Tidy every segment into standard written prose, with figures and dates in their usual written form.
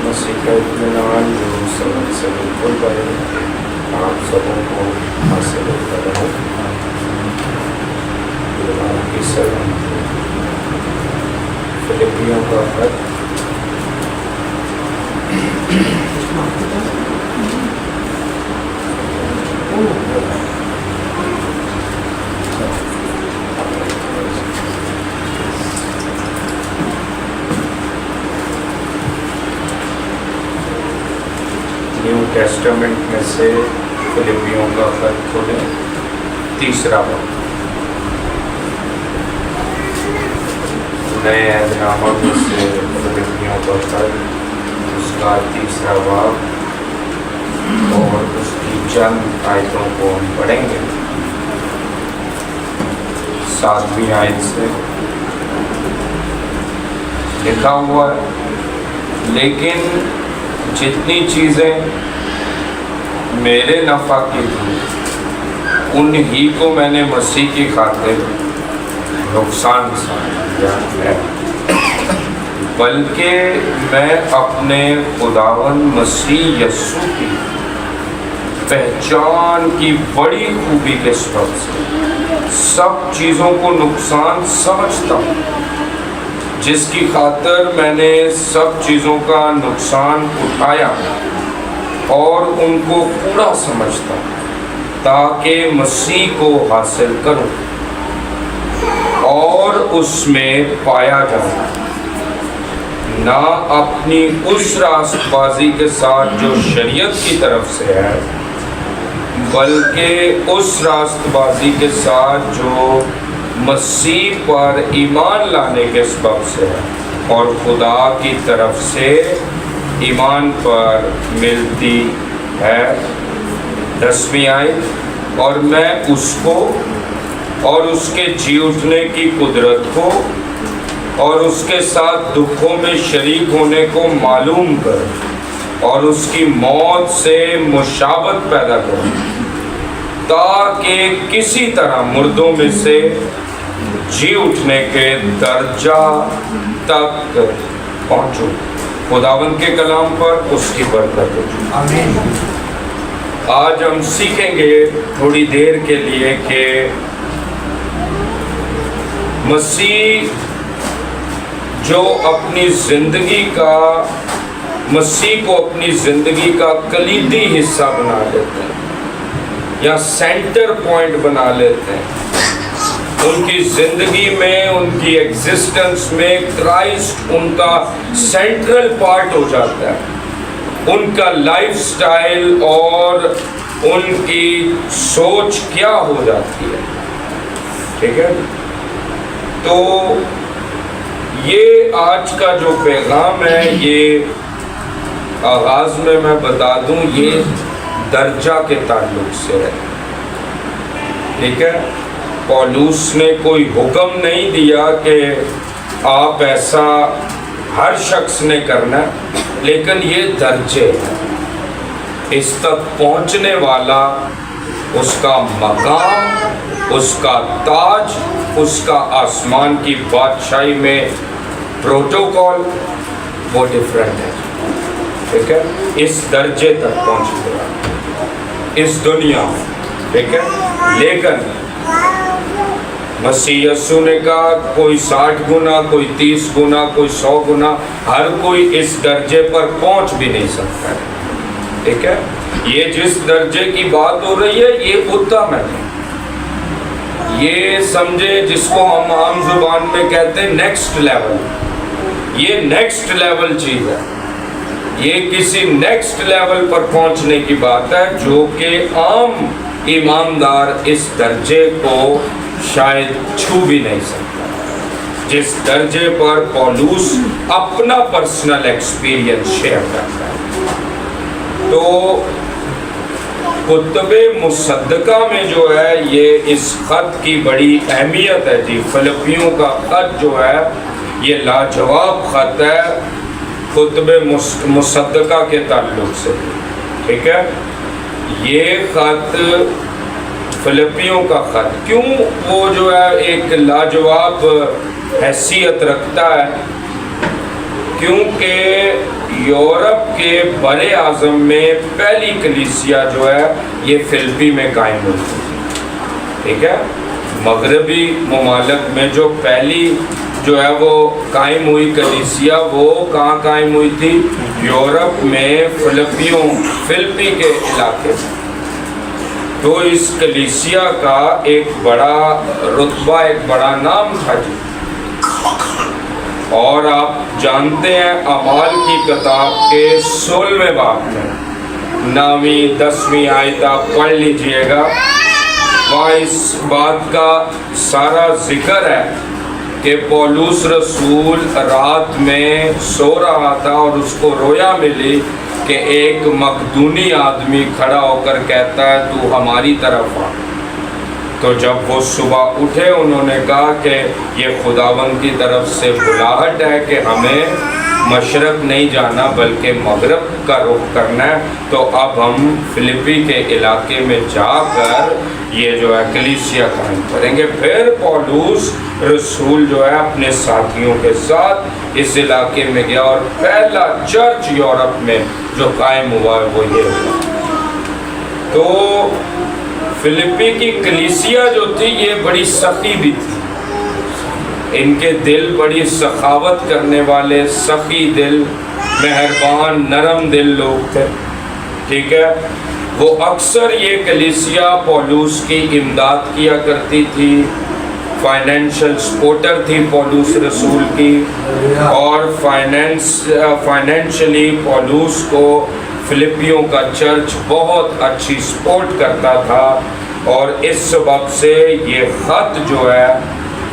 مسیح کا اطمینان جو سبق سے بالکل بڑے آپ سبوں کو حاصل ہوتا رہے آپ کی سلامتی۔ فلپیوں کا خط نیو ٹیسٹمنٹ میں سے فلپیوں کا خط کھولیں، تیسرا باب۔ نئے عہد نامہ میں سے فلپیوں کا خط، اس کا تیسرا باب اور اس کی چند آیتوں کو ہم پڑھیں گے۔ 7ویں آیت سے لکھا ہوا ہے، لیکن جتنی چیزیں میرے نفع کی تھیں انہی کو میں نے مسیح کی خاطر نقصان سمجھا ہے، بلکہ میں اپنے خداوند مسیح یسوع کی پہچان کی بڑی خوبی کے سبب سے سب چیزوں کو نقصان سمجھتا ہوں، جس کی خاطر میں نے سب چیزوں کا نقصان اٹھایا اور ان کو پورا سمجھتا ہوں، تاکہ مسیح کو حاصل کروں اور اس میں پایا جاؤں، نہ اپنی اس راست بازی کے ساتھ جو شریعت کی طرف سے ہے، بلکہ اس راست بازی کے ساتھ جو مسیح پر ایمان لانے کے سبب سے ہے اور خدا کی طرف سے ایمان پر ملتی ہے۔ 10ویں آیت، اور میں اس کو اور اس کے جی اٹھنے کی قدرت کو اور اس کے ساتھ دکھوں میں شریک ہونے کو معلوم کروں اور اس کی موت سے مشابہت پیدا کروں، تاکہ کسی طرح مردوں میں سے جی اٹھنے کے درجہ تک پہنچوں۔ خداوند کے کلام پر اس کی برکت ہو۔ آمین۔ آج ہم سیکھیں گے تھوڑی دیر کے لیے کہ مسیح جو اپنی زندگی کا مسیح کو اپنی زندگی کا کلیدی حصہ بنا لیتے ہیں یا سینٹر پوائنٹ بنا لیتے ہیں، ان کی زندگی میں، ان کی ایگزسٹنس میں کرائسٹ ان کا سینٹرل پارٹ ہو جاتا ہے۔ ان کا لائف سٹائل اور ان کی سوچ کیا ہو جاتی ہے، ٹھیک ہے؟ تو یہ آج کا جو پیغام ہے، یہ آغاز میں بتا دوں، یہ درجہ کے تعلق سے ہے، ٹھیک ہے؟ پولوس نے کوئی حکم نہیں دیا کہ آپ ایسا ہر شخص نے کرنا، لیکن یہ درجے ہیں۔ اس تک پہنچنے والا، اس کا مقام، اس کا تاج، اس کا آسمان کی بادشاہی میں پروٹوکول وہ ڈیفرنٹ ہے، ٹھیک ہے؟ اس درجے تک پہنچنے والا اس دنیا میں، ٹھیک ہے؟ لیکن مسیح یسوع نے کہا کوئی 60 گنا، کوئی 30 گنا، کوئی 100 گنا، ہر کوئی اس درجے پر پہنچ بھی نہیں سکتا ہے، ٹھیک ہے؟ یہ جس درجے کی بات ہو رہی ہے یہ اتم ہے، یہ سمجھے جس کو ہم عام زبان میں کہتے ہیں نیکسٹ لیول، یہ نیکسٹ لیول چیز ہے، یہ کسی نیکسٹ لیول پر پہنچنے کی بات ہے جو کہ عام ایماندار اس درجے کو شاید چھو بھی نہیں سکتا، جس درجے پر پولوس اپنا پرسنل ایکسپیرینس شیئر کرتا ہے۔ تو کتب مصدقہ میں جو ہے یہ اس خط کی بڑی اہمیت ہے جی۔ فلپیوں کا خط جو ہے یہ لاجواب خط ہے کتب مصدقہ کے تعلق سے، ٹھیک ہے؟ یہ خط فلپیوں کا خط کیوں وہ جو ہے ایک لاجواب حیثیت رکھتا ہے کیونکہ یورپ کے بر اعظم میں پہلی کلیسیا جو ہے یہ فلپی میں قائم ہوئی تھی. ٹھیک ہے، مغربی ممالک میں جو پہلی جو ہے وہ قائم ہوئی کلیسیا وہ کہاں قائم ہوئی تھی؟ یورپ میں فلپی کے علاقے میں. تو اس کلیسیا کا ایک بڑا رتبہ، ایک بڑا نام تھا جی. اور آپ جانتے ہیں اعمال کی کتاب کے 16ویں باب میں 9ویں 10ویں آیت آپ پڑھ لیجئے گا، وہاں اس بات کا سارا ذکر ہے کہ پولس رسول رات میں سو رہا تھا اور اس کو رویا ملی کہ ایک مقدونی آدمی کھڑا ہو کر کہتا ہے تو ہماری طرف آ. تو جب وہ صبح اٹھے انہوں نے کہا کہ یہ خداوند کی طرف سے بلاہٹ ہے کہ ہمیں مشرق نہیں جانا بلکہ مغرب کا رخ کرنا ہے. تو اب ہم فلپی کے علاقے میں جا کر یہ جو ہے کلیسیا قائم کریں گے. پھر پولس رسول جو ہے اپنے ساتھیوں کے ساتھ اس علاقے میں گیا اور پہلا چرچ یورپ میں جو قائم ہوا ہے وہ یہ ہوا. تو فلپی کی کلیسیا جو تھی یہ بڑی سخی بھی تھی. ان کے دل بڑی سخاوت کرنے والے، سخی دل، مہربان، نرم دل لوگ تھے. ٹھیک ہے، وہ اکثر یہ کلیسیا پولس کی امداد کیا کرتی تھی، فائنینشل سپورٹر تھی پولس رسول کی، اور فائنینشلی پولس کو فلپیوں کا چرچ بہت اچھی سپورٹ کرتا تھا. اور اس سبب سے یہ خط جو ہے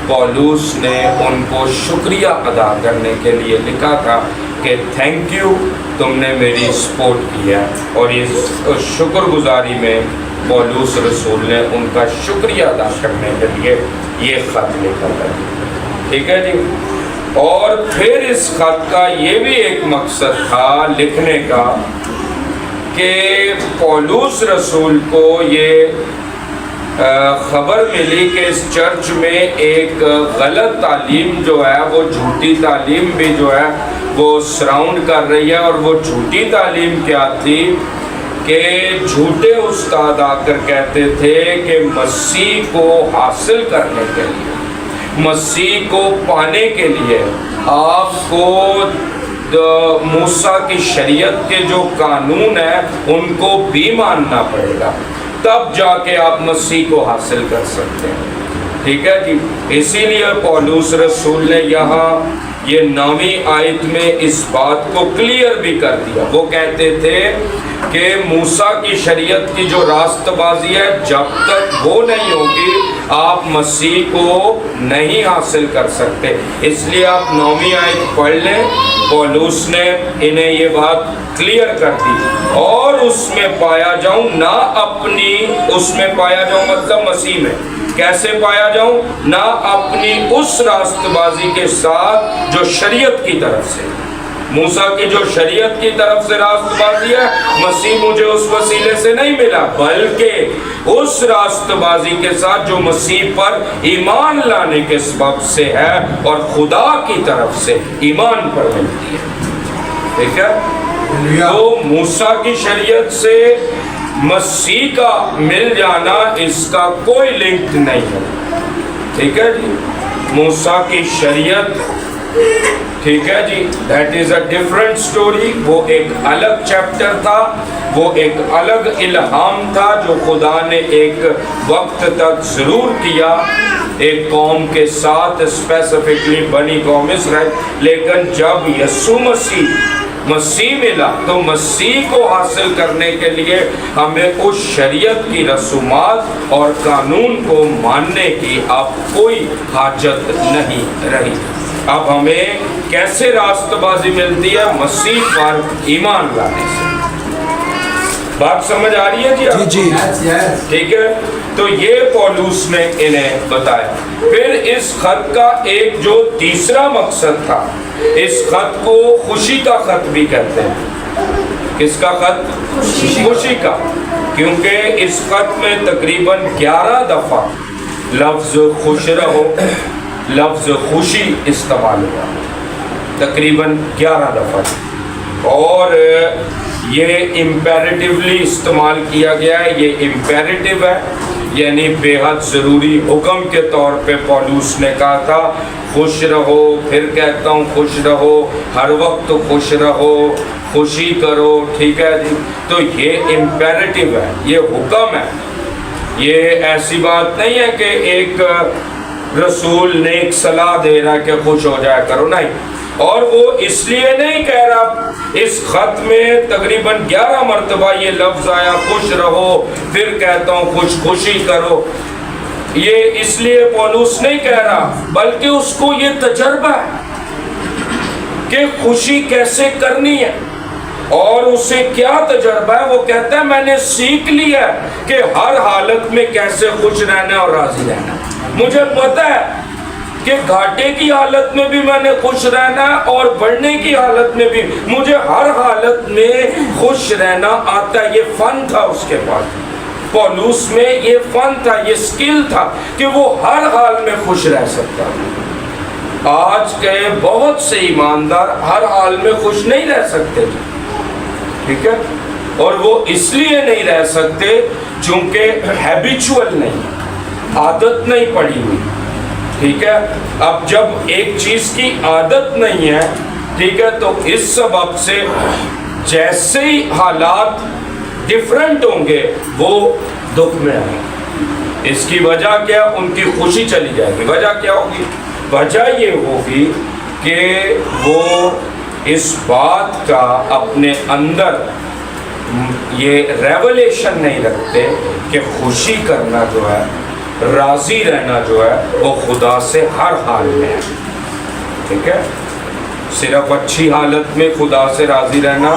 پولس نے ان کو شکریہ ادا کرنے کے لیے لکھا تھا کہ تھینک یو، تم نے میری سپورٹ کیا. اور اس شکر گزاری میں پولس رسول نے ان کا شکریہ ادا کرنے کے لیے یہ خط لکھا تھا. ٹھیک ہے جی. اور پھر اس خط کا یہ بھی ایک مقصد تھا لکھنے کا کہ پولس رسول کو یہ خبر ملی کہ اس چرچ میں ایک غلط تعلیم جو ہے وہ جھوٹی تعلیم بھی جو ہے وہ سراؤنڈ کر رہی ہے. اور وہ جھوٹی تعلیم کیا تھی کہ جھوٹے استاد آ کر کہتے تھے کہ مسیح کو حاصل کرنے کے لیے، مسیح کو پانے کے لیے آپ کو موسیٰ کی شریعت کے جو قانون ہیں ان کو بھی ماننا پڑے گا، تب جا کے آپ مسیح کو حاصل کر سکتے ہیں. ٹھیک ہے جی. اسی لیے پولس رسول نے یہاں یہ 9ویں آیت میں اس بات کو کلیئر بھی کر دیا. وہ کہتے تھے کہ موسیٰ کی شریعت کی جو راست بازی ہے جب تک وہ نہیں ہوگی آپ مسیح کو نہیں حاصل کر سکتے. اس لیے آپ 9ویں آیت پڑھ لیں. پولس نے انہیں یہ بات کلیئر کر دی. اور اس میں پایا جاؤں، نہ اپنی، اس میں پایا جاؤں مطلب مسیح میں کیسے پایا جاؤں، نہ اپنی اس راست بازی کے ساتھ جو شریعت کی طرف سے، موسیٰ کی جو شریعت کی طرف سے راست بازی ہے، مسیح مجھے اس وسیلے سے نہیں ملا، بلکہ اس راست بازی کے ساتھ جو مسیح پر ایمان لانے کے سبب سے ہے اور خدا کی طرف سے ایمان پر ملتی ہے. ٹھیک ہے. تو موسیٰ کی شریعت سے مسیح کا مل جانا اس کا کوئی لنک نہیں ہے. ٹھیک ہے جی. موسیٰ کی شریعت، ٹھیک ہے جی، that is a different story. وہ ایک الگ چیپٹر تھا، وہ ایک الگ الہام تھا جو خدا نے ایک وقت تک ضرور کیا ایک قوم کے ساتھ، اسپیسیفکلی بنی قوم اسرائیل. لیکن جب یسوع مسیح ملا تو مسیح کو حاصل کرنے کے لیے ہمیں اس شریعت کی رسومات اور قانون کو ماننے کی اب کوئی حاجت نہیں رہی. اب ہمیں کیسے راست بازی ملتی ہے؟ مسیح پر ایمان لانے سے. بات سمجھ آ رہی ہے جی؟ جی. ٹھیک ہے. تو یہ پولس نے انہیں بتایا. پھر اس خط کا ایک جو تیسرا مقصد تھا، اس خط کو خوشی کا خط بھی کہتے ہیں. کس کا خط؟ خوشی کا. کیونکہ اس خط میں تقریباً 11 دفعہ لفظ خوش رہو، لفظ خوشی استعمال ہوا. تقریباً 11 دفعہ، اور یہ امپیریٹیولی استعمال کیا گیا ہے. یہ امپیریٹیو ہے، یعنی بے حد ضروری حکم کے طور پہ پولوس نے کہا تھا خوش رہو، پھر کہتا ہوں خوش رہو، ہر وقت خوش رہو، خوشی کرو. ٹھیک ہے جی، تو یہ امپیریٹیو ہے، یہ حکم ہے. یہ ایسی بات نہیں ہے کہ ایک رسول نیک صلاح دے رہا ہے کہ خوش ہو جایا کرو، نہیں. اور وہ اس لیے نہیں کہہ رہا، اس خط میں تقریباً 11 مرتبہ یہ لفظ آیا خوش رہو، پھر کہتا ہوں خوشی کرو. یہ اس لیے پولوس نہیں کہہ رہا، بلکہ اس کو یہ تجربہ ہے کہ خوشی کیسے کرنی ہے. اور اسے کیا تجربہ ہے؟ وہ کہتا ہے میں نے سیکھ لیا کہ ہر حالت میں کیسے خوش رہنا اور راضی رہنا. مجھے پتا ہے کہ گھاٹے کی حالت میں بھی میں نے خوش رہنا ہے، اور بڑھنے کی حالت میں بھی مجھے ہر حالت میں خوش رہنا آتا ہے. یہ فن تھا اس کے پاس، پولوس میں یہ فن تھا، یہ سکل تھا کہ وہ ہر حال میں خوش رہ سکتا. آج کے بہت سے ایماندار ہر حال میں خوش نہیں رہ سکتے. ٹھیک ہے، اور وہ اس لیے نہیں رہ سکتے چونکہ ہیبیچول نہیں، عادت نہیں پڑی ہوئی. ٹھیک ہے، اب جب ایک چیز کی عادت نہیں ہے، ٹھیک ہے، تو اس سبب سے جیسے ہی حالات ڈیفرنٹ ہوں گے وہ دکھ میں آئیں گے. اس کی وجہ کیا؟ ان کی خوشی چلی جائے گی. وجہ کیا ہوگی؟ وجہ یہ ہوگی کہ وہ اس بات کا اپنے اندر یہ ریولیشن نہیں رکھتے کہ خوشی کرنا جو ہے، راضی رہنا جو ہے، وہ خدا سے ہر حال میں ہے. ٹھیک ہے، صرف اچھی حالت میں خدا سے راضی رہنا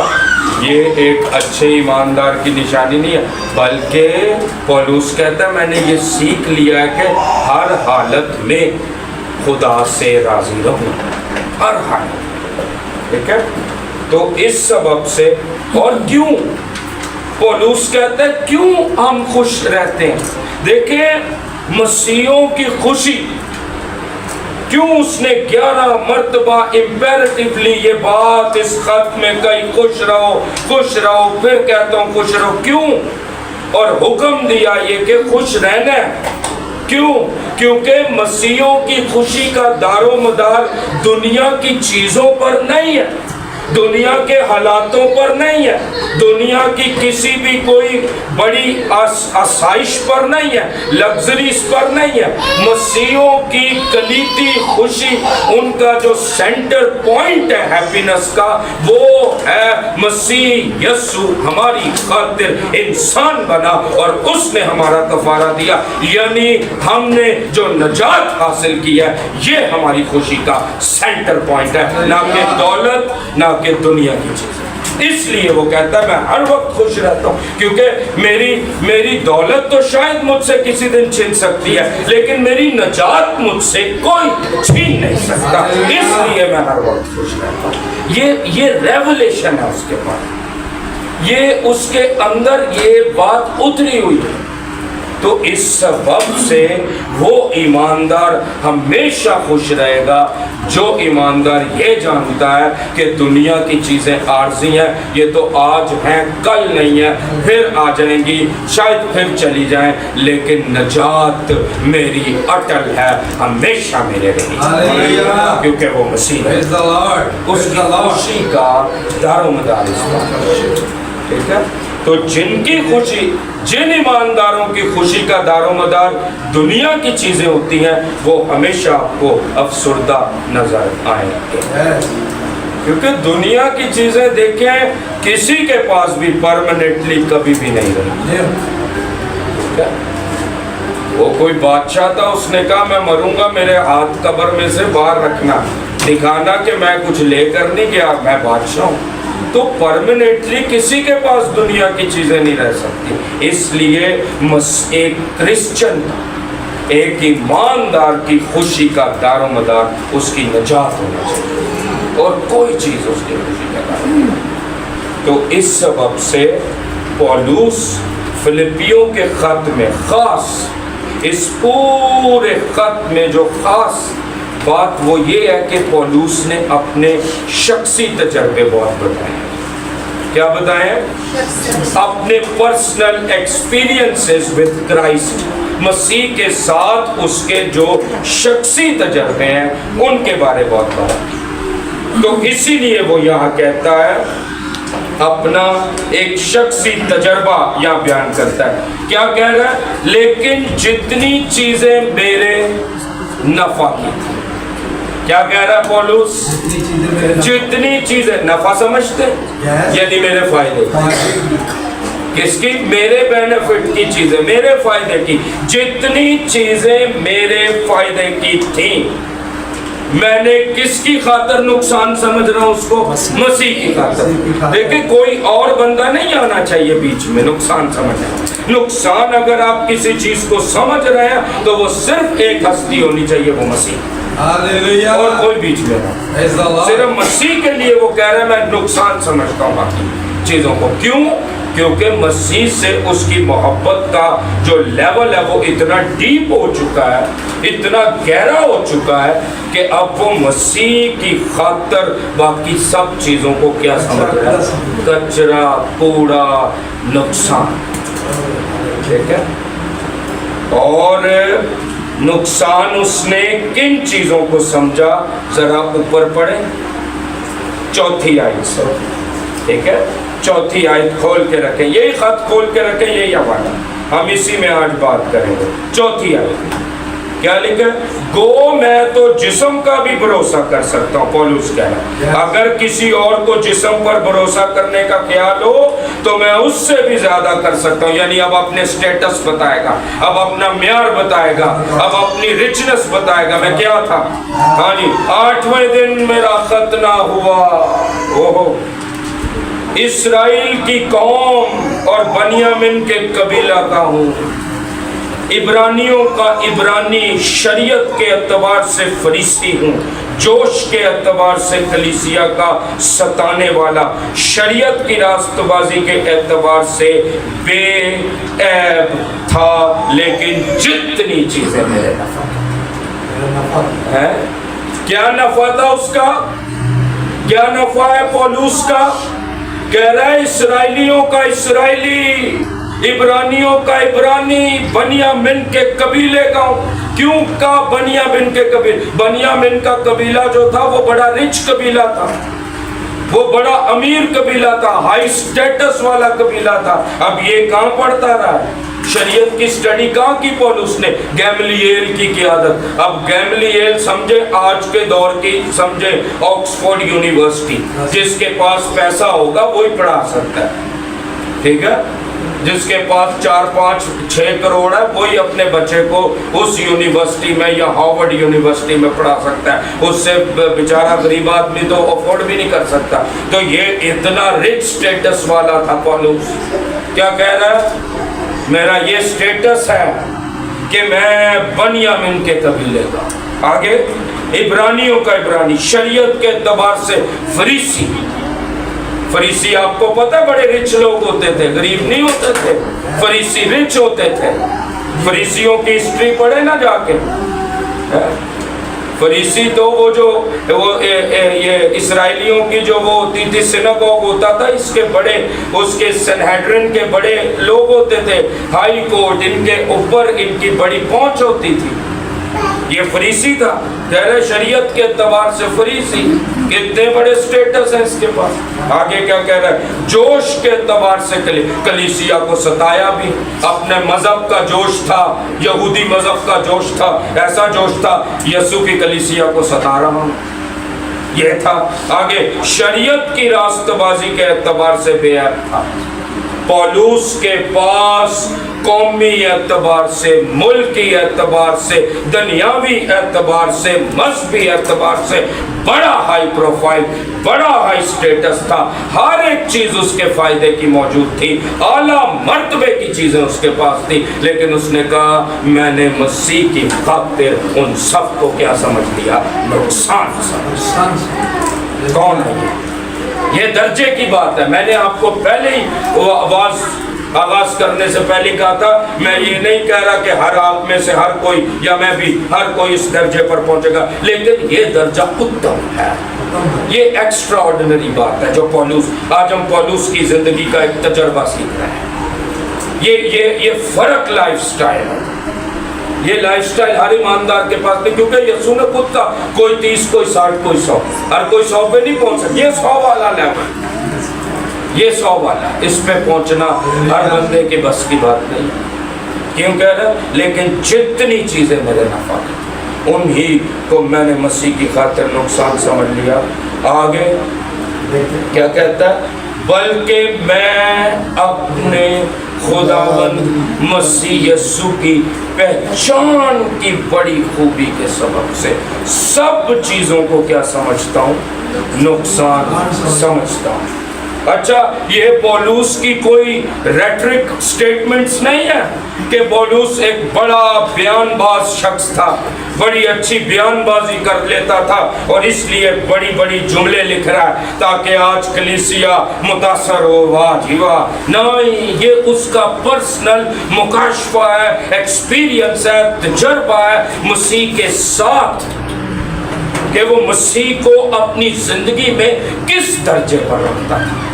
یہ ایک اچھے ایماندار کی نشانی نہیں ہے، بلکہ پولوس کہتا ہے میں نے یہ سیکھ لیا ہے کہ ہر حالت میں خدا سے راضی رہوں، ہر حالت. ٹھیک ہے، تو اس سبب سے. اور کیوں پولوس کہتا ہے کیوں ہم خوش رہتے ہیں؟ دیکھیں مسیحیوں کی خوشی کیوں اس نے 11 مرتبہ امپیریٹیولی یہ بات اس خط میں کہی خوش رہو، پھر کہتا ہوں خوش رہو. کیوں؟ اور حکم دیا یہ کہ خوش رہنا ہے. کیوں؟ کیونکہ مسیحیوں کی خوشی کا دار و مدار دنیا کی چیزوں پر نہیں ہے، دنیا کے حالاتوں پر نہیں ہے، دنیا کی کسی بھی کوئی بڑی آسائش پر نہیں ہے، لگژریز پر نہیں ہے. مسیحیوں کی کلیدی خوشی، ان کا جو سینٹر پوائنٹ ہے ہیپینس کا، وہ ہے مسیح یسوع ہماری خاطر انسان بنا اور اس نے ہمارا کفارہ دیا. یعنی ہم نے جو نجات حاصل کی ہے یہ ہماری خوشی کا سینٹر پوائنٹ ہے، نہ کہ دولت، نہ کہ دنیا کی چیزیں. اس لیے وہ کہتا ہے میں ہر وقت خوش رہتا ہوں، کیونکہ میری دولت تو شاید مجھ سے کسی دن چھن سکتی ہے، لیکن میری نجات مجھ سے کوئی چھین نہیں سکتا. اس لیے میں ہر وقت خوش رہتا ہوں. یہ ریولیشن ہے اس کے پاس، یہ اس کے اندر یہ بات اتری ہوئی ہے. تو اس سبب سے وہ ایماندار ہمیشہ خوش رہے گا جو ایماندار یہ جانتا ہے کہ دنیا کی چیزیں عارضی ہیں، یہ تو آج ہیں، کل نہیں ہے، پھر آ جائیں گی، شاید پھر چلی جائیں، لیکن نجات میری اٹل ہے، ہمیشہ میرے رہے گی، کیونکہ وہ مسیح ہے. اس کی خوشی کا دار و مدار اس بات. ٹھیک ہے، تو جن کی خوشی، جن ایمانداروں کی خوشی کا دار و مدار دنیا کی چیزیں ہوتی ہیں، وہ ہمیشہ آپ کو افسردہ نظر آئیں گے. کیونکہ دنیا کی چیزیں دیکھیں کسی کے پاس بھی پرماننٹلی کبھی بھی نہیں رہی. وہ کوئی بادشاہ تھا، اس نے کہا میں مروں گا، میرے ہاتھ قبر میں سے باہر رکھنا، دکھانا کہ میں کچھ لے کر نہیں گیا، میں بادشاہ ہوں. تو پرماننٹلی کسی کے پاس دنیا کی چیزیں نہیں رہ سکتی. اس لیے ایک کرسچن، ایک ایماندار کی خوشی کا دار و مدار اس کی نجات ہونا چاہیے، اور کوئی چیز اس کی خوشی کا دار و مدار. تو اس سبب سے پولوس فلپیوں کے خط میں خاص، اس پورے خط میں جو خاص بات وہ یہ ہے کہ پولوس نے اپنے شخصی تجربے بہت بتائے ہیں. کیا بتائیں؟ اپنے پرسنل ایکسپیرینسز ود کرائسٹ، مسیح کے ساتھ اس کے جو شخصی تجربے ہیں ان کے بارے بہت بات. تو اسی لیے وہ یہاں کہتا ہے اپنا ایک شخصی تجربہ یہاں بیان کرتا ہے. کیا کہہ رہا ہے؟ لیکن جتنی چیزیں میرے نفع کی تھی. کیا کہہ رہا ہے پولوس؟ جتنی چیزیں نفع سمجھتے یعنی میرے فائدے، کس کی؟ میرے بینیفٹ کی چیزیں، میرے فائدے کی. جتنی چیزیں میرے فائدے کی تھیں میں نے کس کی خاطر نقصان سمجھ رہا ہوں اس کو؟ مسیح کی خاطر. دیکھیں کوئی اور بندہ نہیں آنا چاہیے بیچ میں نقصان سمجھنا. نقصان اگر آپ کسی چیز کو سمجھ رہے ہیں تو وہ صرف ایک ہستی ہونی چاہیے، وہ مسیح، اور کوئی بیچ میں نہ. صرف مسیح کے لیے وہ کہہ رہے ہیں میں نقصان سمجھتا ہوں باقی چیزوں کو. کیوں؟ کیونکہ مسیح سے اس کی محبت کا جو لیول ہے وہ اتنا ڈیپ ہو چکا ہے، اتنا گہرا ہو چکا ہے کہ اب وہ مسیح کی خاطر باقی سب چیزوں کو کیا سمجھ رہا ہے؟ کچرا، کوڑا، نقصان. ٹھیک ہے. اور نقصان اس نے کن چیزوں کو سمجھا؟ ذرا اوپر پڑھیں 4 آیت سے. ٹھیک ہے، 4 آیت کھول کے رکھیں، یہی خط کھول کے رکھیں، یہی حوالہ، ہم اسی میں آج بات کریں گے. 4 آیت کیا لکھا ہے؟ گو میں تو جسم کا بھی بھروسہ کر سکتا ہوں. پولوس کہہ رہا ہے اگر کسی اور کو جسم پر بھروسہ کرنے کا خیال ہو تو میں اس سے بھی زیادہ کر سکتا ہوں. یعنی اب اپنے سٹیٹس بتائے گا، اب اپنا معیار بتائے گا، اب اپنی رچنس بتائے گا. میں کیا تھا؟ ہاں جی، 8ویں دن میرا ختنہ ہوا. اوہو، اسرائیل کی قوم اور بنیامین کے قبیلہ کا ہوں. عبرانیوں کا عبرانی، شریعت کے اعتبار سے فریسی ہوں، جوش کے اعتبار سے کلیسیا کا ستانے والا، شریعت کی راست بازی کے اعتبار سے بے عیب تھا. لیکن جتنی چیزیں میرے نفع ہے. کیا نفع تھا اس کا؟ کیا نفع ہے پولوس کا؟ کہہ رہا ہے اسرائیلیوں کا اسرائیلی، عبرانیوں کا عبرانی، بنیامین کے قبیلے کا. کیوں کا بنیامین کے قبیلے؟ بنیامین کا قبیلہ جو تھا وہ بڑا رچ قبیلہ تھا، وہ بڑا امیر قبیلہ تھا، ہائی سٹیٹس والا قبیلہ تھا. اب یہ کہاں پڑھتا رہا ہے؟ شریعت کی سٹڈی کہاں کی پولوس نے؟ گیملیل کی قیادت. اب گیملیل سمجھے آج کے دور کی، سمجھے آکسفورڈ یونیورسٹی. جس کے پاس پیسہ ہوگا وہی پڑھا سکتا ہے. ٹھیک ہے، جس کے پاس 4 5 6 کروڑ ہے وہی اپنے بچے کو اس یونیورسٹی میں یا ہارورڈ یونیورسٹی میں پڑھا سکتا ہے. اس سے بیچارہ غریب آدمی تو افورڈ بھی نہیں کر سکتا. تو یہ اتنا رچ سٹیٹس والا تھا پولوس. کیا کہہ رہا ہے؟ میرا یہ سٹیٹس ہے کہ میں بنیامین کے قبیلے کا. آگے عبرانیوں کا عبرانی، شریعت کے اعتبار سے فریسی. فریسی آپ کو پتہ بڑے رچ لوگ ہوتے تھے، غریب نہیں ہوتے تھے. فریسی رچ ہوتے تھے. فریسیوں کی ہسٹری پڑھے نا جا کے. فریسی تو وہ جو یہ اسرائیلیوں کی جو وہ ہوتی تھی سیناگوگ ہوتا تھا، اس کے بڑے، اس کے سنہیڈرن کے بڑے لوگ ہوتے تھے، ہائی کورٹ، ان کے اوپر ان کی بڑی پہنچ ہوتی تھی. یہ فریسی تھا. کہہ رہے شریعت کے اعتبار سے فریسی، کتنے بڑے سٹیٹس ہیں اس کے پاس. آگے کیا کہہ رہا ہے؟ جوش کے اعتبار سے کلیسیا کو ستایا بھی. اپنے مذہب کا جوش تھا، یہودی مذہب کا جوش تھا، ایسا جوش تھا یسوع کی کلیسیا کو ستا رہا ہوں، یہ تھا. آگے شریعت کی راست بازی کے اعتبار سے بے عیب تھا. پولوس کے پاس قومی اعتبار سے، ملکی اعتبار سے، دنیاوی اعتبار سے، مذہبی اعتبار سے بڑا ہائی پروفائل، بڑا ہائی سٹیٹس تھا. ہر ایک چیز اس کے فائدے کی موجود تھی، اعلیٰ مرتبے کی چیزیں اس کے پاس تھی. لیکن اس نے کہا میں نے مسیح کی خاطر ان سب کو کیا سمجھ لیا؟ نقصان سمجھ. کون ہے یہ درجے کی بات ہے. میں نے آپ کو پہلے ہی آواز آغاز کرنے سے پہلے کہا تھا میں یہ نہیں کہہ رہا کہ ہر آپ میں سے ہر کوئی یا میں بھی ہر کوئی اس درجے پر پہنچے گا، لیکن یہ درجہ اتم ہے، یہ ایکسٹرا آرڈنری بات ہے جو پولوس، آج ہم پولوس کی زندگی کا ایک تجربہ سیکھ رہے ہیں۔ یہ فرق لائف سٹائل ہے، یہ لائف سٹائل ہر ایماندار کے پاس نہیں، کیونکہ یسوع نے خود کہا کوئی 30 کوئی 60 کوئی 100، ہر کوئی 100 پہ نہیں پہنچ سکتا، یہ 100 والا لیول، یہ 100 والا، اس پہ پہنچنا ہر بندے کے بس کی بات نہیں ہے۔ کیوں کہہ رہا؟ لیکن جتنی چیزیں میرے نفع کی انہی کو میں نے مسیح کی خاطر نقصان سمجھ لیا۔ آگے کیا کہتا ہے؟ بلکہ میں اپنے خداوند مسیح یسوع کی پہچان کی بڑی خوبی کے سبب سے سب چیزوں کو کیا سمجھتا ہوں؟ نقصان سمجھتا ہوں۔ اچھا، یہ پولوس کی کوئی ریٹرک سٹیٹمنٹس نہیں ہے کہ پولوس ایک بڑا بیان باز شخص تھا، بڑی اچھی بیان بازی کر لیتا تھا اور اس لیے بڑی بڑی جملے لکھ رہا ہے تاکہ آج کلیسیا متاثر ہو، واہ جی واہ۔ نہیں، یہ اس کا پرسنل مکاشفہ ہے، ایکسپیرینس ہے، تجربہ ہے مسیح کے ساتھ، کہ وہ مسیح کو اپنی زندگی میں کس درجے پر رکھتا تھا۔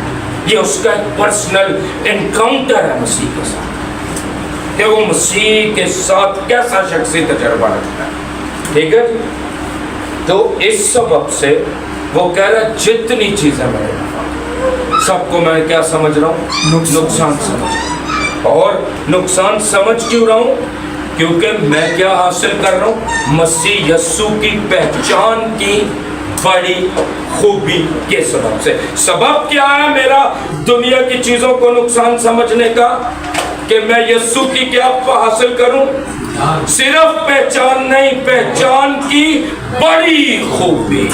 یہ اس کا ایک پرسنل انکاؤنٹر ہے مسیح کے ساتھ، کہ وہ مسیح کے ساتھ کیسا شخصی تجربہ رکھتا ہے۔ ٹھیک ہے، تو اس سبب سے وہ کہہ رہا ہے جتنی چیزیں میرے نفع، سب کو میں کیا سمجھ رہا ہوں؟ نقصان سمجھ رہا ہوں۔ اور نقصان سمجھ کیوں رہا ہوں؟ کیونکہ میں کیا حاصل کر رہا ہوں؟ مسیح یسوع کی پہچان کی بڑی خوبی کے سبب سے۔ سبب کیا ہے میرا دنیا کی چیزوں کو نقصان سمجھنے کا؟ کہ میں یسوع کی کیا حاصل کروں؟ صرف پہچان نہیں، پہچان کی بڑی خوبی۔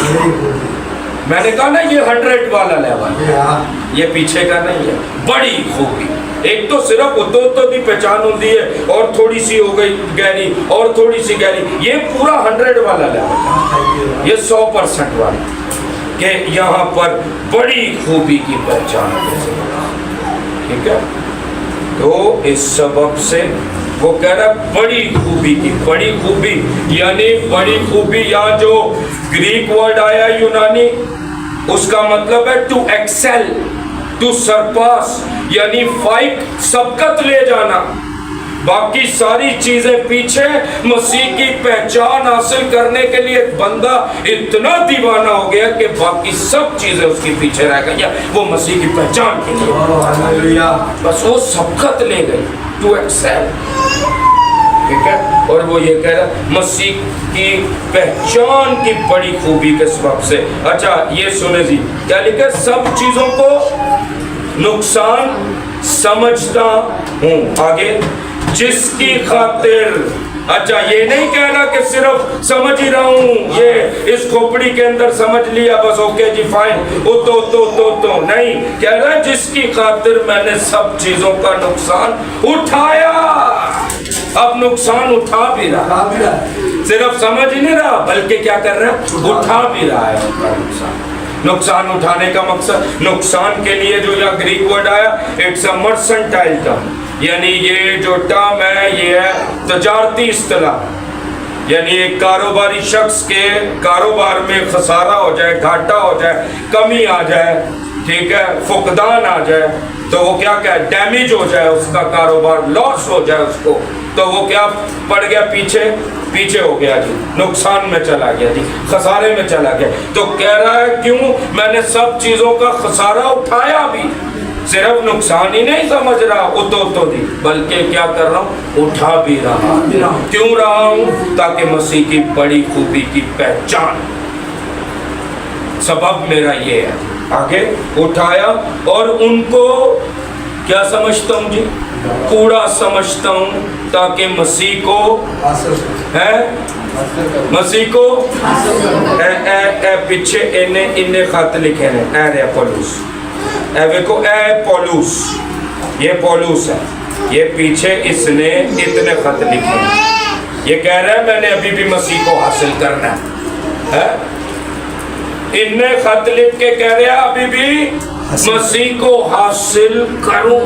میں نے کہا نا یہ 100 والا لیول ہے، یہ پیچھے کا نہیں ہے، بڑی خوبی۔ ایک تو صرف اتو کی پہچان ہوتی ہے اور تھوڑی سی ہو گئی گہری اور تھوڑی سی گہری، یہ پورا 100 والا لیول ہے، یہ 100% والا، کہ یہاں پر بڑی خوبی کی پہچان ہے۔ ٹھیک ہے، تو اس سبب سے وہ کہہ رہا ہے بڑی خوبی کی، بڑی خوبی یعنی بڑی خوبی، یا جو گریک ورڈ آیا یونانی، اس کا مطلب ہے ٹو ایکسل، ٹو سرپاس، یعنی فائٹ، سبقت لے جانا۔ باقی ساری چیزیں پیچھے، مسیح کی پہچان حاصل کرنے کے لیے بندہ اتنا دیوانہ ہو گیا کہ باقی سب چیزیں اس کے پیچھے رہ گئی، وہ مسیح کی پہچان کے لیے بس وہ سبقت لے گئی، ٹو ایکسل۔ ٹھیک ہے، اور وہ یہ کہہ رہا ہے مسیح کی پہچان کی بڑی خوبی کے سبب سے۔ اچھا یہ سنیں جی، کیا لکھا؟ سب چیزوں کو نقصان سمجھتا ہوں۔ آگے، جس کی خاطر، اچھا یہ نہیں کہہ رہا کہ صرف سمجھ ہی رہا ہوں، یہ اس کھوپڑی کے اندر سمجھ لیا بس، اوکے جی فائن، تو نہیں، کہہ رہا ہے جس کی خاطر میں نے سب چیزوں کا نقصان اٹھایا۔ اب نقصان اٹھا بھی رہا، صرف سمجھ نہیں رہا بلکہ کیا کر رہا ہے؟ اٹھا بھی رہا ہے ان کا نقصان۔ نقصان اٹھانے کا مقصد، نقصان کے لیے جو یہاں گریک ورڈ آیا، اٹس اے مرسنٹائل ٹرم، یعنی یہ جو ٹرم ہے یہ ہے تجارتی اصطلاح، یعنی ایک کاروباری شخص کے کاروبار میں خسارہ ہو جائے، گھاٹا ہو جائے، کمی آ جائے، ٹھیک ہے، فقدان آ جائے، تو وہ کیا کہ ڈیمیج ہو جائے، اس کا کاروبار لاس ہو جائے اس کو، تو وہ کیا پڑ گیا؟ پیچھے ہو گیا جی، نقصان میں چلا گیا جی، خسارے میں چلا گیا۔ تو کہہ رہا ہے کیوں میں نے سب چیزوں کا خسارہ اٹھایا بھی، صرف نقصان ہی نہیں سمجھ رہا اتو دی، بلکہ کیا کر رہا ہوں؟ اٹھا بھی رہا۔ کیوں رہا ہوں؟ تاکہ مسیح کی بڑی خوبی کی پہچان، سبب میرا یہ ہے۔ آگے اٹھایا، اور ان کو کیا سمجھتا ہوں جی؟ کوڑا سمجھتا ہوں، تاکہ مسیح کو ہے، مسیح کو پیچھے انہیں خط لکھے ہیں، اے پولوس، اے پولوس، یہ پولوس ہے، یہ پیچھے اس نے اتنے خط لکھے ہیں، یہ کہہ رہا ہے میں نے ابھی بھی مسیح کو حاصل کرنا ہے، انہیں خط لکھ کے کہہ رہا ہے ابھی بھی مسیح کو حاصل کروں۔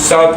7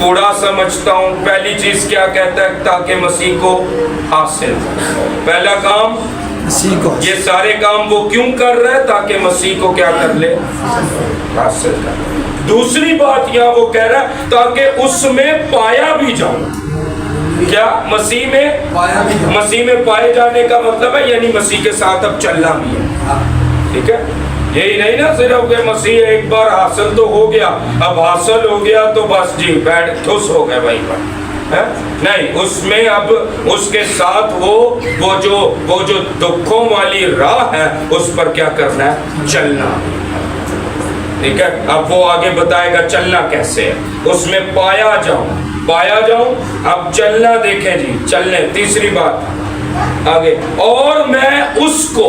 کوڑا سمجھتا ہوں، پہلی چیز کیا کہتا ہے؟ تاکہ مسیح کو حاصل کرے۔ پہلا کام مسیح کو، یہ سارے کام وہ کیوں کر رہا ہے؟ تاکہ مسیح کو کیا کر لے؟ حاصل کر لے۔ دوسری بات یہاں وہ کہہ رہا ہے تاکہ اس میں پایا بھی جاؤں۔ کیا؟ مسیح میں پایا بھی جاؤں۔ مسیح میں پائے جانے کا مطلب ہے یعنی مسیح کے ساتھ اب چلنا بھی ہے، ٹھیک ہے؟ یہی نہیں نا صرف کہ مسیح ایک بار حاصل تو ہو گیا، اب حاصل ہو گیا تو بس جی بیٹھ ٹھوس ہو گئے وہیں پر، نہیں، اس میں اب اس کے ساتھ وہ جو دکھوں والی راہ ہے اس پر کیا کرنا ہے؟ چلنا، ٹھیک ہے؟ اب وہ آگے بتائے گا چلنا کیسے ہے، اس میں پایا جاؤں۔ اب چلنا دیکھیں جی، چلنے، تیسری بات آگے، اور میں اس کو،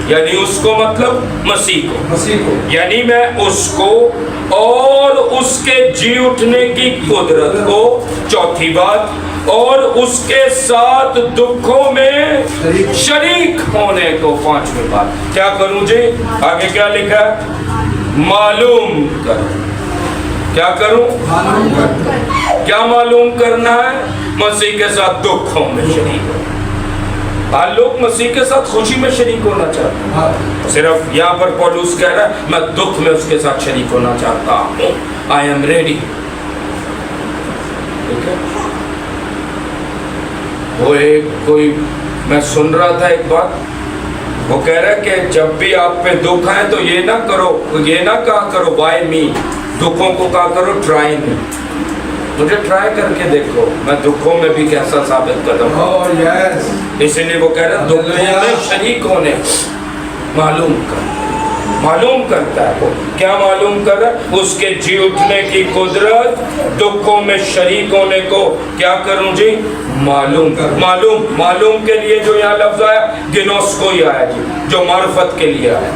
یعنی اس کو مطلب مسیح کو، یعنی میں اس کو اور اس کے جی اٹھنے کی قدرت کو، چوتھی بات، اور اس کے ساتھ دکھوں میں شریک ہونے کو، پانچویں بات کیا کروں جی؟ آگے کیا لکھا ہے؟ معلوم کروں۔ کیا کروں؟ کیا معلوم کرنا ہے؟ مسیح کے ساتھ دکھوں میں شریک ہو۔ لوگ مسیح کے ساتھ خوشی میں شریک ہونا چاہتے ہیں، صرف یہاں پر پولس کہہ رہا ہے میں دکھ میں اس کے ساتھ شریک ہونا چاہتا ہوں، آئی ایم ریڈی، ٹھیک ہے؟ وہ کوئی میں سن رہا تھا ایک بات، وہ کہہ رہا ہے کہ جب بھی آپ پہ دکھ آئے تو یہ نہ کہا کرو بائی می، دکھوں کو کہا کرو ٹرائی می، مجھے ٹرائی کر کے دیکھو میں دکھوں میں بھی کیسا ثابت قدم ہوں۔ اسی لیے وہ کہہ رہا ہے دکھوں میں شریک ہونے، معلوم کرتا ہے وہ کیا معلوم کر رہا ہے؟ اس کے جی اٹھنے کی قدرت، دکھوں میں شریک ہونے کو کیا کروں جی؟ معلوم کے لیے جو یہاں لفظ آیا گنوس کو ہی آیا جی، جو معرفت کے لیے آیا۔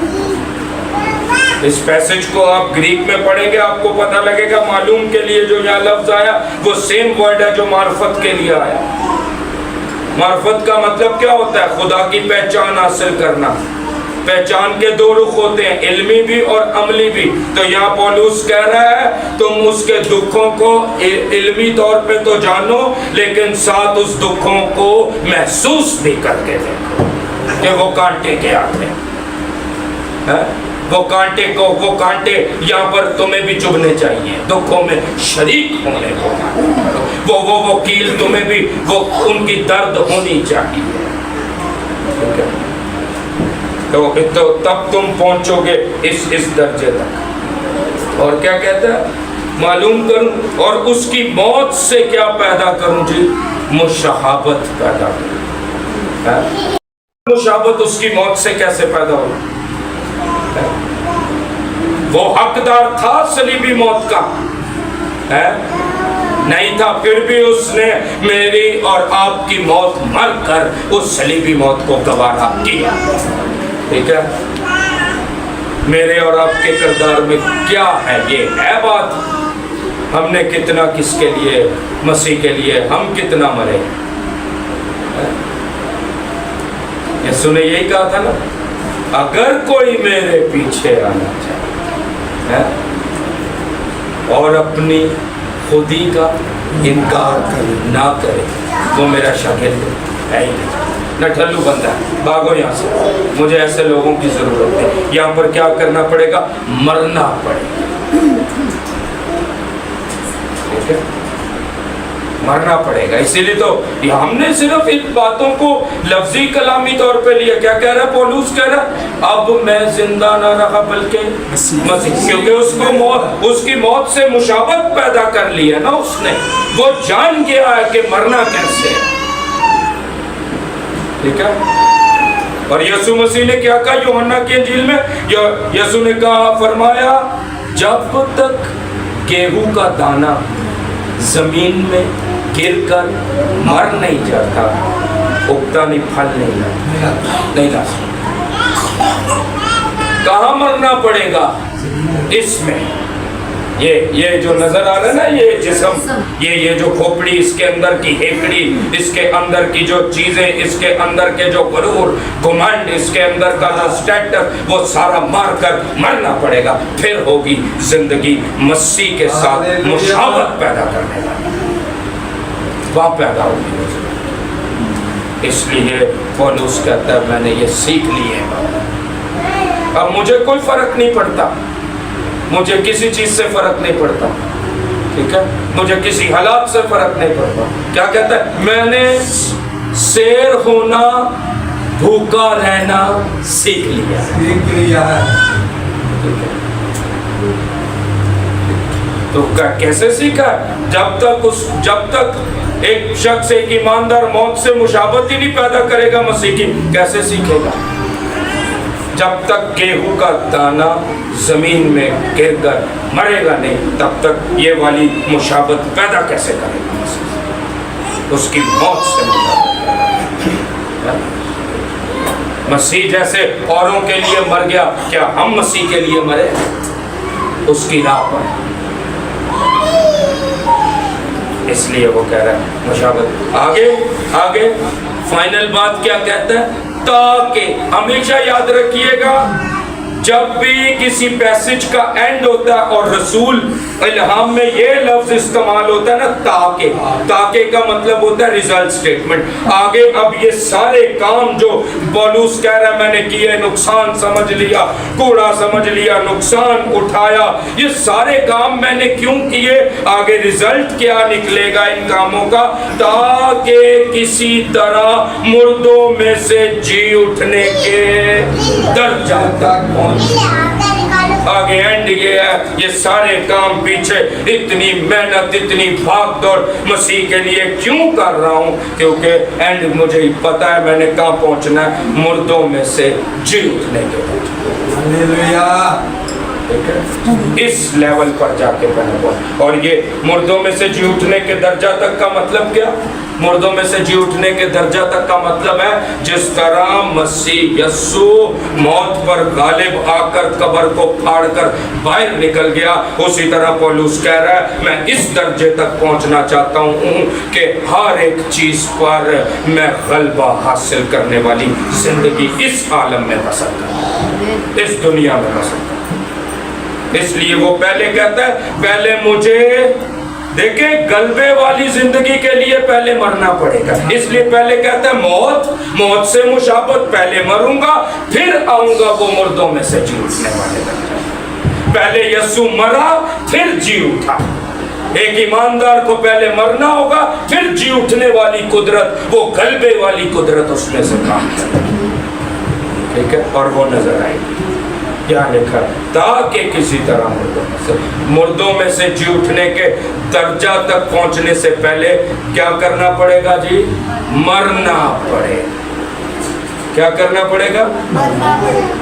اس پیسج کو آپ گریک میں پڑھیں گے آپ کو پتہ لگے گا معلوم کے لیے جو یہاں لفظ آیا وہ سیم ورڈ ہے جو معرفت کے لیے آیا۔ معرفت کا مطلب کیا ہوتا ہے؟ خدا کی پہچان حاصل کرنا۔ پہچان کے دو رخ ہوتے ہیں، علمی بھی اور عملی بھی۔ تو یہاں پولس کہہ رہا ہے تم اس کے دکھوں کو علمی طور پہ تو جانو، لیکن ساتھ اس دکھوں کو محسوس بھی کر کے دیکھو کہ وہ کانٹے کیا ہیں، وہ کانٹے یہاں پر تمہیں بھی چبھنے چاہیے، دکھوں میں شریک ہونے کو، وہ کیل تمہیں بھی ان کی درد ہونی چاہیے، تو تب تم پہنچو گے اس درجے تک۔ اور کیا کہتا ہے؟ معلوم کروں اور اس کی موت سے کیا پیدا کروں جی؟ مشابہت پیدا کروں۔ مشابہت اس کی موت سے کیسے پیدا ہو؟ وہ حقدار تھا صلیبی موت کا، نہیں تھا، پھر بھی اس نے میری اور آپ کی موت مر کر اس صلیبی موت کو گوارا کیا، ٹھیک ہے؟ میرے اور آپ کے کردار میں کیا ہے؟ یہ ہے بات، ہم نے کتنا کس کے لیے، مسیح کے لیے ہم کتنا مرے۔ یسوع نے یہی کہا تھا نا، اگر کوئی میرے پیچھے آنا چاہے اور اپنی خودی کا انکار نہ کرے وہ میرا شاگرد ہے ہی نہیں، نہ ٹھلو بندہ ہے، بھاگو یہاں سے، مجھے ایسے لوگوں کی ضرورت ہے۔ یہاں پر کیا کرنا پڑے گا؟ مرنا پڑے گا، ٹھیک ہے؟ مرنا پڑے گا۔ اسی لیے تو ہم نے صرف ان باتوں کو لفظی کلامی طور پہ لیا۔ کیا کہہ رہا ہے پولس؟ کہہ رہا ہے اب میں زندہ نہ رہا بلکہ مسیح، کیونکہ اس کی موت سے مشابہت پیدا کر لی ہے نا اس نے، وہ جان گیا ہے کہ مرنا کیسے ہے، ٹھیک ہے؟ اور یسوع مسیح نے کیا کہا یوحنا کی انجیل میں؟ یسوع نے کہا، فرمایا جب تک گیہوں کا دانہ زمین میں گر کر مر نہیں جاتا، اگتا نہیں، پھل نہیں لا سکتا۔ کہاں مرنا پڑے گا؟ اس میں، یہ جو نظر آ رہا ہے نا یہ جسم، یہ جو کھوپڑی، اس کے اندر کی ہیکڑی، اس کے اندر کی جو چیزیں، اس کے اندر کے جو غرور گھمنڈ، اس کے اندر کا جو اسٹیٹس، وہ سارا مار کر مرنا پڑے گا، پھر ہوگی زندگی مسیح کے ساتھ مشابہت پیدا کرنے والی، وہاں پیدا ہوگی۔ اس لیے پولس کہتا ہے میں نے یہ سیکھ لی ہے، اب مجھے کوئی فرق نہیں پڑتا، مجھے کسی چیز سے فرق نہیں پڑتا، ٹھیک ہے، مجھے کسی حالات سے فرق نہیں پڑتا۔ کیا کہتا ہے؟ میں نے سیر ہونا، بھوکا رہنا سیکھ لیا ہے۔ تو کیسے سیکھا؟ جب تک ایک شخص، ایک ایماندار موت سے مشابہت ہی نہیں پیدا کرے گا مسیح کی، کیسے سیکھے گا؟ جب تک گیہوں کا دانہ زمین میں گر کر مرے گا نہیں، تب تک یہ والی مشابہت پیدا کیسے کرے گا؟ اس کی موت سے مشابہت۔ مسیح جیسے اوروں کے لیے مر گیا، کیا ہم مسیح کے لیے مرے؟ اس کی راہ پر۔ اس لیے وہ کہہ رہا ہے مشابہت۔ آگے فائنل بات کیا کہتا ہے؟ تاکہ، ہمیشہ یاد رکھیے گا جب بھی کسی پیسج کا اینڈ ہوتا ہے اور رسول الہام میں یہ لفظ استعمال ہوتا ہے نا، تاکہ کا مطلب ہوتا ہے ریزلٹ سٹیٹمنٹ۔ آگے اب یہ سارے کام جو پولس کہہ رہا ہے میں نے کیے، نقصان سمجھ لیا، کوڑا سمجھ لیا، نقصان اٹھایا، یہ سارے کام میں نے کیوں کیے؟ آگے ریزلٹ کیا نکلے گا ان کاموں کا؟ تاکہ کسی طرح مردوں میں سے جی اٹھنے کے درجہ تک پہنچ۔ آگے اینڈ یہ ہے، یہ سارے کام پیچھے اتنی محنت، اتنی بھاگ دوڑ مسیح کے لیے کیوں کر رہا ہوں؟ کیونکہ اینڈ مجھے پتا ہے میں نے کہاں پہنچنا ہے، مردوں میں سے جی اٹھنے کے اس لیول پر جا کے پہنے پہنچ۔ اور یہ مردوں میں سے جی اٹھنے کے درجہ تک کا مطلب کیا؟ مردوں میں سے جی اٹھنے کے درجہ تک کا مطلب ہے جس طرح مسیح یسوع موت پر غالب آ کر قبر کو پھاڑ کر باہر نکل گیا، اسی طرح پولس کہہ رہا ہے میں اس درجے تک پہنچنا چاہتا ہوں کہ ہر ایک چیز پر میں غلبہ حاصل کرنے والی زندگی اس عالم میں بسر کروں، اس دنیا میں بسر کروں۔ اس لیے وہ پہلے کہتا ہے پہلے مجھے دیکھیں غلبے والی زندگی کے لیے پہلے مرنا پڑے گا، اس لیے پہلے کہتا ہے موت سے مشابہت، پہلے مروں گا پھر آؤں گا وہ مردوں میں سے جی اٹھنے والے درجے۔ پہلے یسوع مرا پھر جی اٹھا، ایک ایماندار کو پہلے مرنا ہوگا پھر جی اٹھنے والی قدرت، وہ غلبے والی قدرت اس میں سے کام کرے گی، ٹھیک ہے، اور وہ نظر آئے گی۔ کیا لکھا؟ تاکہ کسی طرح مردوں میں سے جی اٹھنے کے درجہ تک پہنچنے سے پہلے کیا کرنا پڑے گا جی؟ مرنا پڑے۔ کیا کرنا پڑے گا؟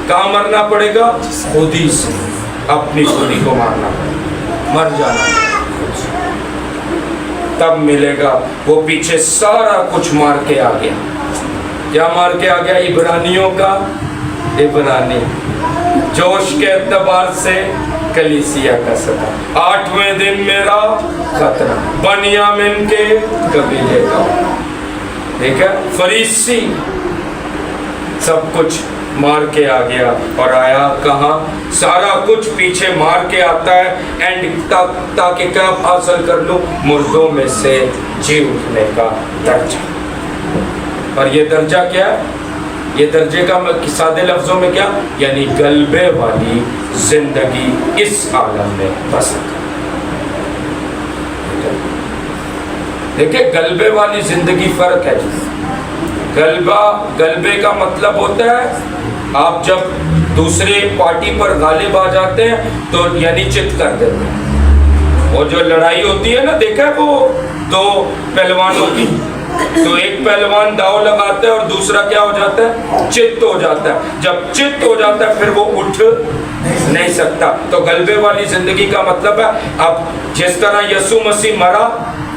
کہاں مرنا پڑے گا؟ خودی سے، اپنی خودی کو مارنا پڑے گا، مر جانا، تب ملے گا۔ وہ پیچھے سارا کچھ مار کے آ گیا۔ کیا مار کے آ گیا؟ عبرانیوں کا عبرانی، جوش کے اعتبار سے کلیسیا کا صدا، 8ویں دن میرا خطرہ، بنیامین کے قبیلے کا، ٹھیک ہے، فریسی، سب کچھ مار کے آ گیا اور آیا کہاں؟ سارا کچھ پیچھے مار کے آتا ہے اینڈ تک، تاکہ کیا حاصل کر لوں؟ مردوں میں سے جی اٹھنے کا درجہ۔ اور یہ درجہ کیا ہے؟ یہ درجے کا سادے لفظوں میں کیا؟ یعنی غلبے والی زندگی اس عالم میں بسر کرنا۔ دیکھیں غلبے والی زندگی فرق ہے جی۔ غلبے کا مطلب ہوتا ہے آپ جب دوسرے پارٹی پر غالب آ جاتے ہیں تو یعنی چت کر دیتے ہیں۔ وہ جو لڑائی ہوتی ہے نا، دیکھا ہے وہ دو پہلوانوں کی، تو ایک پہلوان داؤ لگاتا ہے اور دوسرا کیا ہو جاتا ہے؟ چت ہو جاتا ہے۔ جب چت ہو جاتا ہے پھر وہ اٹھ نہیں سکتا۔ تو غلبے والی زندگی کا مطلب ہے اب جس طرح یسوع مسیح مرا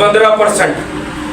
15%।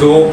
2